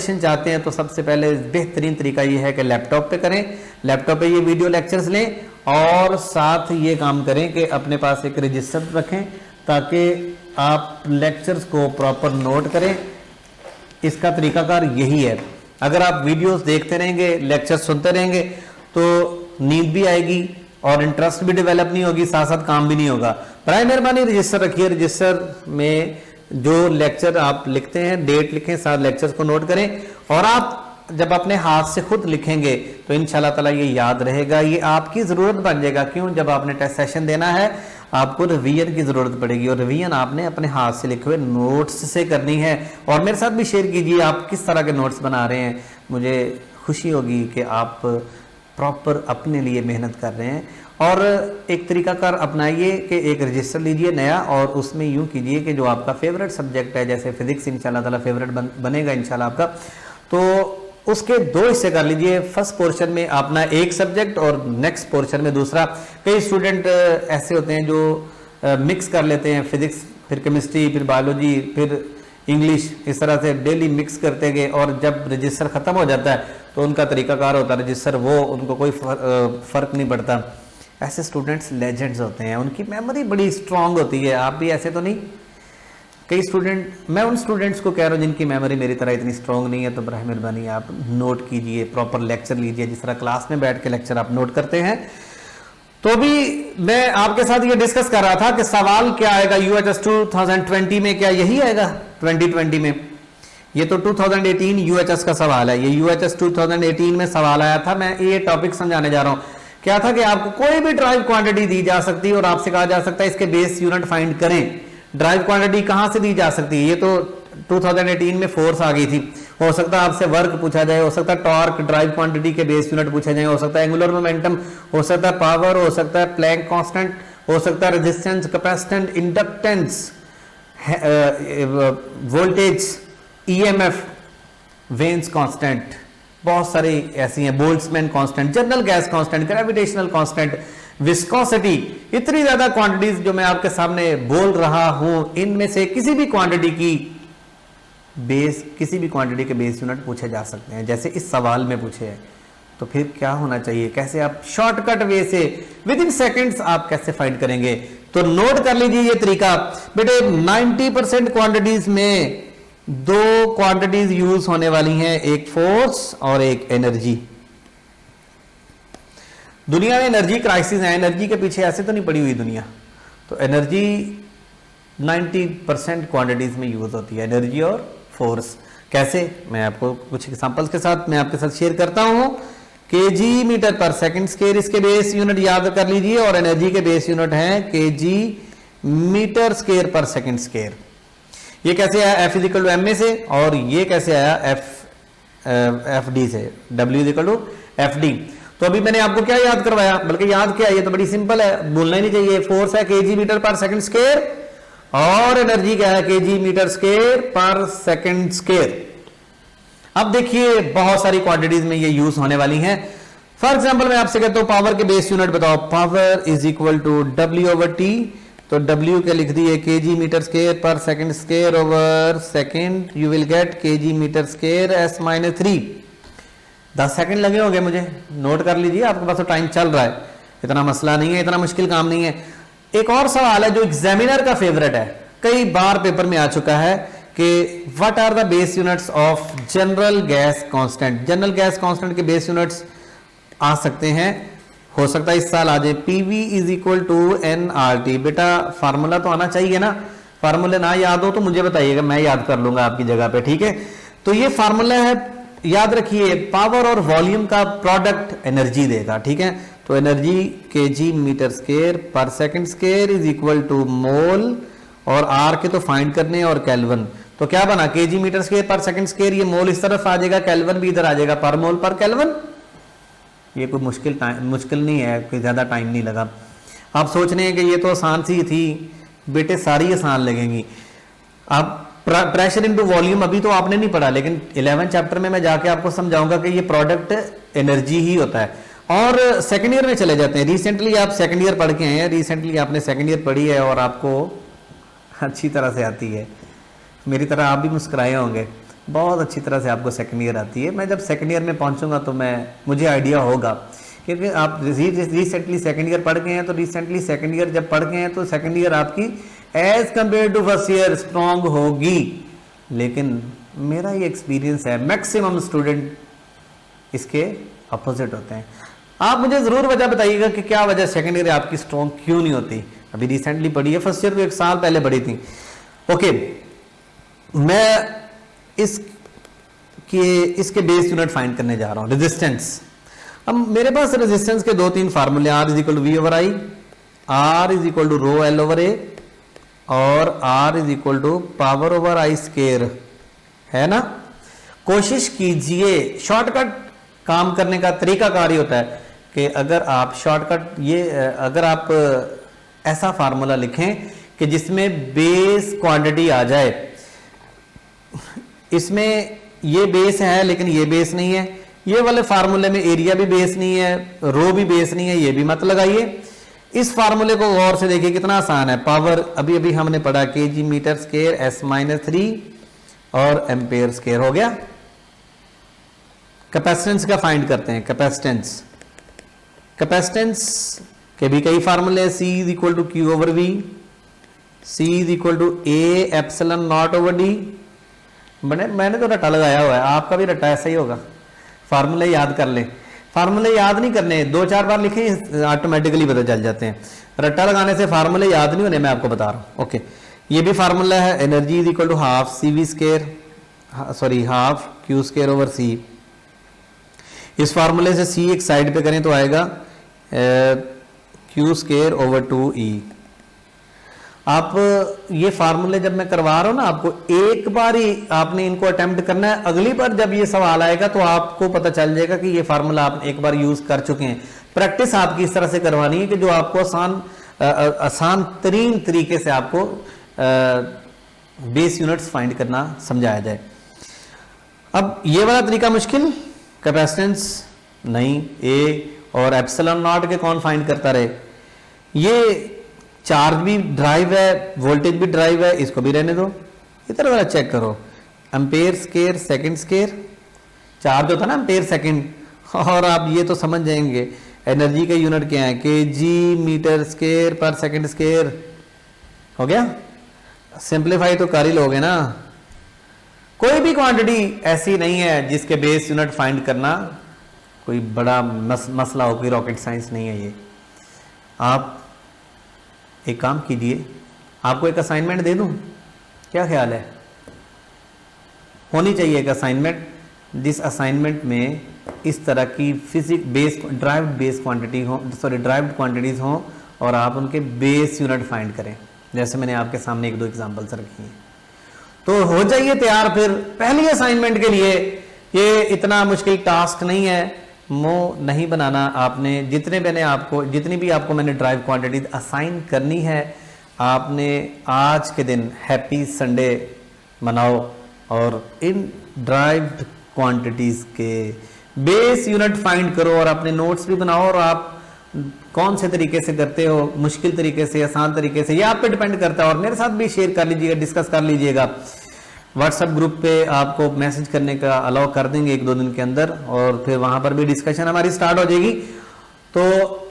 Question चाहते हैं तो सबसे पहले बेहतरीन तरीका ये है कि लैपटॉप पे करें, लैपटॉप पे ये वीडियो लेक्चर्स लें और साथ ये काम करें कि अपने पास एक रजिस्टर रखें ताकि आप लेक्चर्स को प्रॉपर नोट करें। इसका तरीकाकार यही है। अगर आप वीडियोस देखते रहेंगे, लेक्चर सुनते रहेंगे तो नींद भी आएगी और इंटरेस्ट भी डेवलप नहीं होगी, साथ साथ काम भी नहीं होगा। बराए मेहरबानी रजिस्टर रखिए, रजिस्टर में जो लेक्चर आप लिखते हैं डेट लिखें, साथ लेक्चर्स को नोट करें और आप जब अपने हाथ से खुद लिखेंगे तो इंशाल्लाह ताला ये याद रहेगा, ये आपकी ज़रूरत बन जाएगा। क्यों? जब आपने टेस्ट सेशन देना है आपको रिवीजन की ज़रूरत पड़ेगी और रिवीजन आपने अपने हाथ से लिखे हुए नोट्स से करनी है। और मेरे साथ भी शेयर कीजिए आप किस तरह के नोट्स बना रहे हैं, मुझे खुशी होगी कि आप प्रॉपर अपने लिए मेहनत कर रहे हैं। और एक तरीकाकार अपनाइए कि एक रजिस्टर लीजिए नया और उसमें यूँ कीजिए कि जो आपका फेवरेट सब्जेक्ट है, जैसे फिजिक्स इंशाल्लाह ताला फेवरेट बनेगा इंशाल्लाह आपका, तो उसके दो हिस्से कर लीजिए। फर्स्ट पोर्शन में अपना एक सब्जेक्ट और नेक्स्ट पोर्शन में दूसरा। कई स्टूडेंट ऐसे होते हैं जो मिक्स कर लेते हैं, फिजिक्स फिर केमिस्ट्री फिर बायोलॉजी फिर इंग्लिश, इस तरह से डेली मिक्स करते गए और जब रजिस्टर ख़त्म हो जाता है तो उनका तरीकाकार होता है रजिस्टर, वो उनको कोई फ़र्क नहीं पड़ता। ऐसे स्टूडेंट्स लेजेंड्स होते हैं, उनकी मेमोरी बड़ी स्ट्रांग होती है। आप भी ऐसे तो नहीं? कई स्टूडेंट, मैं उन स्टूडेंट्स को कह रहा हूँ जिनकी मेमोरी मेरी तरह इतनी स्ट्रांग नहीं है, तो बराह मेहरबानी आप नोट कीजिए, प्रॉपर लेक्चर लीजिए, जिस तरह क्लास में बैठ के लेक्चर आप नोट करते हैं। तो भी मैं आपके साथ ये डिस्कस कर रहा था कि सवाल क्या आएगा यूएचएस 2020 में, क्या यही आएगा 2020 में? ये तो 2018 यूएचएस का सवाल है, ये यूएचएस 2018 में सवाल आया था। मैं ये टॉपिक समझाने जा रहा हूँ। क्या था कि आपको कोई भी ड्राइव क्वांटिटी दी जा सकती है और आपसे कहा जा सकता है इसके बेस यूनिट फाइंड करें। ड्राइव क्वांटिटी कहां से दी जा सकती है? ये तो 2018 में फोर्स आ गई थी। हो सकता है आपसे वर्क पूछा जाए, हो सकता है टॉर्क ड्राइव क्वांटिटी के बेस यूनिट पूछा जाए, हो सकता है एंगुलर मोमेंटम, हो सकता है पावर, हो सकता है प्लैंक कांस्टेंट, हो सकता है resistance, capacitance, inductance, voltage, EMF, veins constant, बहुत सारी ऐसी हैं, Boltzmann constant, general gas constant, gravitational constant, viscosity. इतनी ज्यादा क्वांटिटीज जो मैं आपके सामने बोल रहा हूं, इनमें से किसी भी क्वांटिटी के बेस यूनिट पूछे जा सकते हैं, जैसे इस सवाल में पूछे हैं। तो फिर क्या होना चाहिए, कैसे आप शॉर्टकट वे से विद इन सेकेंड्स आप कैसे फाइंड करेंगे? तो नोट कर लीजिए ये तरीका बेटे। 90% क्वांटिटीज में दो क्वांटिटीज यूज होने वाली हैं, एक फोर्स और एक एनर्जी। दुनिया में एनर्जी क्राइसिस है, एनर्जी के पीछे ऐसे तो नहीं पड़ी हुई दुनिया। तो एनर्जी 90% क्वांटिटीज में यूज होती है, एनर्जी और फोर्स। कैसे? मैं आपको कुछ एग्जांपल्स के साथ मैं आपके साथ शेयर करता हूं। केजी मीटर पर सेकंड स्क्वायर इसके बेस यूनिट याद कर लीजिए और एनर्जी के बेस यूनिट है केजी मीटर स्क्वायर पर सेकंड स्क्वायर। ये कैसे आया? एफ इजिकल टू एम में से, और ये कैसे आया? एफ डी से, W is equal to F D. तो अभी मैंने आपको क्या याद करवाया, बल्कि याद क्या है, ये तो बड़ी सिंपल है, बोलना ही नहीं चाहिए। फोर्स है केजी मीटर पर सेकंड स्क्वायर और एनर्जी क्या है? केजी मीटर स्क्वायर पर सेकंड स्क्वायर। अब देखिए बहुत सारी क्वांटिटीज में ये यूज होने वाली हैं। फॉर एग्जांपल मैं आपसे कहता हूं पावर के बेस यूनिट बताओ, power is equal to W over T. तो डब्ल्यू के लिख दिए केजी मीटर स्क्वायर पर second square over second, you will get KG metre square S minus 3। 10 second लगे होंगे, मुझे नोट कर लीजिए, आपके पास तो टाइम चल रहा है, इतना मसला नहीं है, इतना मुश्किल काम नहीं है। एक और सवाल है जो एग्जामिनर का फेवरेट है, कई बार पेपर में आ चुका है कि what are the base units of general gas constant. General gas constant के बेस यूनिट्स आ सकते हैं, हो सकता है इस साल आ जाए। PV is equal to N R T. बेटा फार्मूला तो आना चाहिए ना, फार्मूले ना याद हो तो मुझे बताइएगा, मैं याद कर लूंगा आपकी जगह पे, ठीक है? तो ये फार्मूला है, याद रखिए, पावर और वॉल्यूम का प्रोडक्ट एनर्जी देगा, ठीक है? तो एनर्जी केजी मीटर स्क्वायर पर second square is equal to mole, और आर के तो फाइंड करने और केल्विन। तो क्या बना? केजी मीटर स्क्वायर पर सेकंड स्क्वायर, ये मोल इस तरफ आ जाएगा, केल्विन भी इधर आ जाएगा, पर मोल पर केल्विन। ये कोई मुश्किल नहीं है, कोई ज्यादा टाइम नहीं लगा। आप सोच रहे हैं कि ये तो आसान सी थी, बेटे सारी आसान लगेंगी। अब प्रेशर इनटू वॉल्यूम अभी तो आपने नहीं पढ़ा, लेकिन 11 चैप्टर में मैं जाके आपको समझाऊंगा कि ये प्रोडक्ट एनर्जी ही होता है। और सेकंड ईयर में चले जाते हैं। रिसेंटली आप सेकंड ईयर पढ़ के आए हैं, रिसेंटली आपने सेकंड ईयर पढ़ी है और आपको अच्छी तरह से आती है, मेरी तरह आप भी मुस्कुराए होंगे। बहुत अच्छी तरह से आपको सेकंड ईयर आती है। मैं जब सेकंड ईयर में पहुंचूंगा तो मुझे आइडिया होगा, क्योंकि आप रिसेंटली सेकंड ईयर पढ़ गए हैं, तो रिसेंटली सेकंड ईयर जब पढ़ गए हैं तो सेकंड ईयर आपकी edge compare to first year strong होगी। लेकिन मेरा ये एक्सपीरियंस है, मैक्सिमम स्टूडेंट इसके अपोजिट होते हैं। आप मुझे जरूर वजह बताइएगा कि क्या वजह सेकंड ईयर आपकी स्ट्रांग क्यों नहीं होती। अभी रिसेंटली पढ़ी है, फर्स्ट ईयर तो 1 साल पहले पढ़ी थी। ओके, मैं इसके बेस यूनिट फाइंड करने जा रहा हूं, रेजिस्टेंस। अब मेरे पास रेजिस्टेंस के 2-3 फार्मूले, R is equal to V over I, R is equal to rho L over A और R is equal to power over I square, है ना। कोशिश कीजिए, शॉर्टकट काम करने का तरीका कार ही होता है कि अगर आप अगर आप ऐसा फार्मूला लिखें कि जिसमें बेस क्वांटिटी आ जाए। इसमें ये बेस है लेकिन ये बेस नहीं है, ये वाले फार्मूले में एरिया भी बेस नहीं है, रो भी बेस नहीं है, ये भी मत लगाइए। इस फार्मूले को गौर से देखिए कितना आसान है। पावर अभी अभी हमने पढ़ा kg मीटर स्क्वायर S-3 और एम्पेयर स्क्वायर हो गया। कैपेसिटेंस का फाइंड करते हैं, कैपेसिटेंस के भी कई फार्मूले, C is equal to Q over V, C is equal to A epsilon nought over D। मैंने तो रट्टा लगाया हुआ है, आपका भी रट्टा ऐसा ही होगा। फार्मूले याद कर लें, फार्मूले याद नहीं करने, 2-4 बार लिखें ऑटोमेटिकली पता चल जाते हैं। रट्टा लगाने से फार्मूले याद नहीं होने, मैं आपको बता रहा हूं। ओके, ये भी फार्मूला है, energy is equal to half CV square, sorry half Q square over C। इस फार्मूले से C एक साइड पे करें तो आएगा Q स्क्वायर ओवर 2E। आप ये फार्मूले जब मैं करवा रहा हूं ना आपको, एक बार ही आपने इनको अटेम्प्ट करना है। अगली बार जब ये सवाल आएगा तो आपको पता चल जाएगा कि ये फार्मूला आप एक बार यूज कर चुके हैं। प्रैक्टिस आपकी इस तरह से करवानी है कि जो आपको आसान तरीन तरीके से आपको बेस यूनिट्स फाइंड करना समझाया जाए। अब ये वाला तरीका मुश्किल, कैपेसिटेंस नहीं, ए और एप्सिलॉन नॉट के कौन फाइंड करता रहे। ये चार्ज भी ड्राइव है, वोल्टेज भी ड्राइव है, इसको भी रहने दो। इधर वाला चेक करो, ampere square second square, charge होता है ना एम्पेयर सेकंड, और आप ये तो समझ जाएंगे एनर्जी का यूनिट क्या है, kg मीटर स्क्वायर पर सेकंड स्क्वायर। हो गया, सिंप्लीफाई तो कर ही लोगे ना। कोई भी क्वांटिटी ऐसी नहीं है जिसके बेस यूनिट फाइंड करना कोई बड़ा मसला हो, कोई रॉकेट साइंस नहीं है ये। आप एक काम कीजिए, आपको एक असाइनमेंट दे दूं, क्या ख्याल है? होनी चाहिए एक असाइनमेंट, जिस असाइनमेंट में इस तरह की ड्राइव्ड बेस क्वांटिटी हो, सॉरी ड्राइव्ड क्वांटिटीज हो और आप उनके बेस यूनिट फाइंड करें, जैसे मैंने आपके सामने 1-2 एग्जांपल्स रखी हैं। तो हो जाइए तैयार फिर पहली असाइनमेंट के लिए। ये इतना मुश्किल टास्क नहीं है, मुंह नहीं बनाना आपने। जितनी भी आपको मैंने ड्राइव क्वांटिटीज असाइन करनी है, आपने आज के दिन हैप्पी संडे मनाओ और इन ड्राइव्ड क्वांटिटीज के बेस यूनिट फाइंड करो और अपने नोट्स भी बनाओ। और आप कौन से तरीके से करते हो, मुश्किल तरीके से, आसान तरीके से, ये आप पे डिपेंड करता है। और मेरे साथ भी शेयर कर लीजिएगा, डिस्कस कर लीजिएगा। व्हाट्सएप ग्रुप पे आपको मैसेज करने का अलाउ कर देंगे 1-2 दिन के अंदर, और फिर वहां पर भी डिस्कशन हमारी स्टार्ट हो जाएगी। तो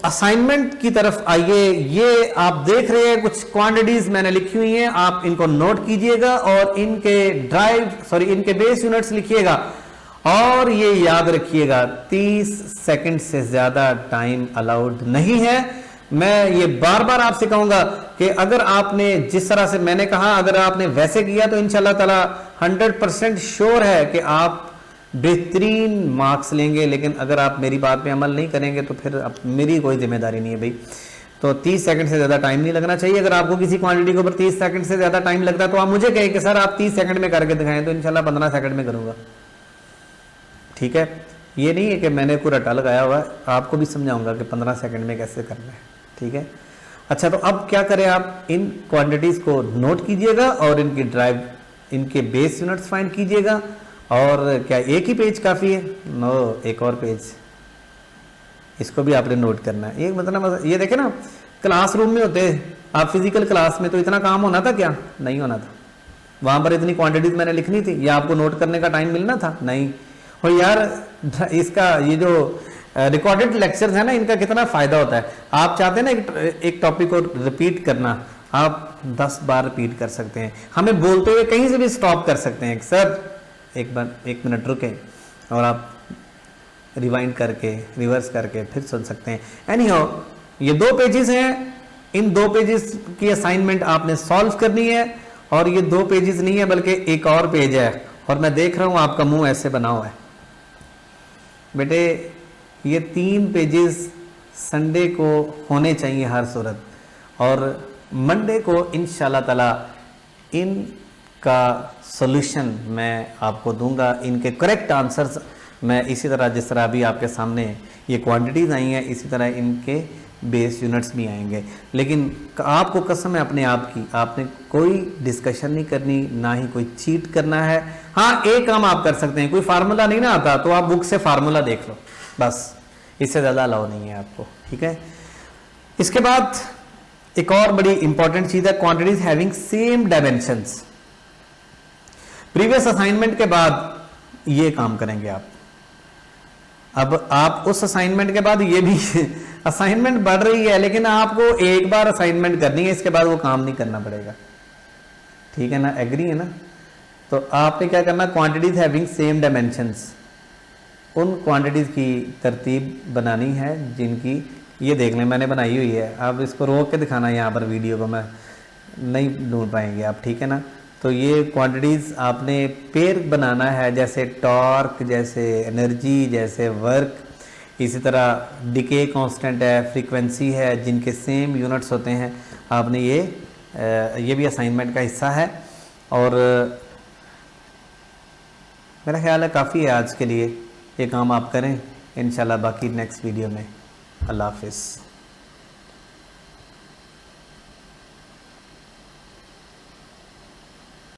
असाइनमेंट की तरफ आइए। ये आप देख रहे हैं कुछ क्वांटिटीज मैंने लिखी हुई हैं, आप इनको नोट कीजिएगा और इनके बेस यूनिट्स लिखिएगा। और ये याद रखिएगा 30 सेकंड से ज्यादा टाइम अलाउड नहीं है। मैं ये बार बार आपसे कहूंगा कि अगर आपने जिस तरह से मैंने कहा, अगर आपने वैसे किया तो इंशाल्लाह ताला 100% श्योर है कि आप बेहतरीन मार्क्स लेंगे। लेकिन अगर आप मेरी बात पे अमल नहीं करेंगे तो फिर अब मेरी कोई जिम्मेदारी नहीं है भाई। तो 30 सेकंड से ज्यादा टाइम नहीं लगना चाहिए। अगर आपको किसी क्वांटिटी के ऊपर 30 सेकंड से ज्यादा टाइम लगता है तो आप मुझे कहें कि सर आप 30 सेकंड में करके दिखाएं, तो इंशाल्लाह 15 सेकंड में करूंगा। ठीक है, ये नहीं है कि मैंने कोई रट्टा लगाया हुआ है, आपको भी समझाऊंगा कि 15 सेकंड में कैसे करना है। ठीक है, अच्छा तो अब क्या करें, आप इन क्वांटिटीज को नोट कीजिएगा और इनके बेस यूनिट्स फाइंड कीजिएगा। और क्या एक ही पेज काफ़ी है? नो, एक और पेज, इसको भी आपने नोट करना है। ये मतलब ये देखे ना, क्लासरूम में होते आप फिजिकल क्लास में तो इतना काम होना था क्या? नहीं होना था। वहां पर इतनी क्वांटिटीज मैंने लिखनी थी या आपको नोट करने का टाइम मिलना था? नहीं। और यार इसका ये जो रिकॉर्डेड लेक्चर्स है ना, इनका कितना फायदा होता है। आप चाहते हैं ना एक टॉपिक को रिपीट करना, आप 10 बार रिपीट कर सकते हैं। हमें बोलते हुए कहीं से भी स्टॉप कर सकते हैं, सर एक मिनट रुके, और आप रिवाइंड करके रिवर्स करके फिर सुन सकते हैं। एनीहाउ ये 2 पेजेस हैं, इन 2 पेजेस की असाइनमेंट आपने सॉल्व करनी है। और ये 2 पेजेस नहीं है बल्कि एक और पेज है, और मैं देख रहा हूं आपका मुंह ऐसे बना हुआ है। बेटे ये 3 पेजेस संडे को होने चाहिए हर सूरत, और मंडे को इंशाल्लाह ताला इनका सॉल्यूशन मैं आपको दूंगा। इनके करेक्ट आंसर्स मैं इसी तरह, जिस तरह अभी आपके सामने ये क्वांटिटीज़ आई हैं, इसी तरह इनके बेस यूनिट्स भी आएंगे। लेकिन आपको कसम है अपने आप की, आपने कोई डिस्कशन नहीं करनी, ना ही कोई चीट करना है। हाँ, एक काम आप कर सकते हैं, कोई फार्मूला नहीं ना आता तो आप बुक से फार्मूला देख लो, बस, इससे ज़्यादा अलाउ नहीं है आपको, ठीक है। इसके बाद एक और बड़ी इंपॉर्टेंट चीज़ है, quantities having same dimensions. Previous assignment के बाद ये काम करेंगे आप। अब आप उस असाइनमेंट के बाद ये भी असाइनमेंट बढ़ रही है, लेकिन आपको एक बार असाइनमेंट करनी है, इसके बाद वो काम नहीं करना पड़ेगा, ठीक है ना, एग्री है ना। तो आपने क्या करना, क्वांटिटीज हैविंग सेम डायमेंशंस, उन क्वांटिटीज की तरतीब बनानी है जिनकी, ये देख लें मैंने बनाई हुई है, अब इसको रोक के दिखाना यहाँ पर वीडियो को, मैं नहीं ढूंढ पाएंगे आप, ठीक है ना। तो ये क्वांटिटीज़ आपने पेयर बनाना है, जैसे टॉर्क, जैसे एनर्जी, जैसे वर्क, इसी तरह डिके कांस्टेंट है, फ्रीक्वेंसी है, जिनके सेम यूनिट्स होते हैं। आपने ये भी असाइनमेंट का हिस्सा है। और मेरा ख्याल है काफ़ी है आज के लिए, ये काम आप करें इंशाल्लाह। बाकी नेक्स्ट वीडियो में। अल्लाह हाफिज़।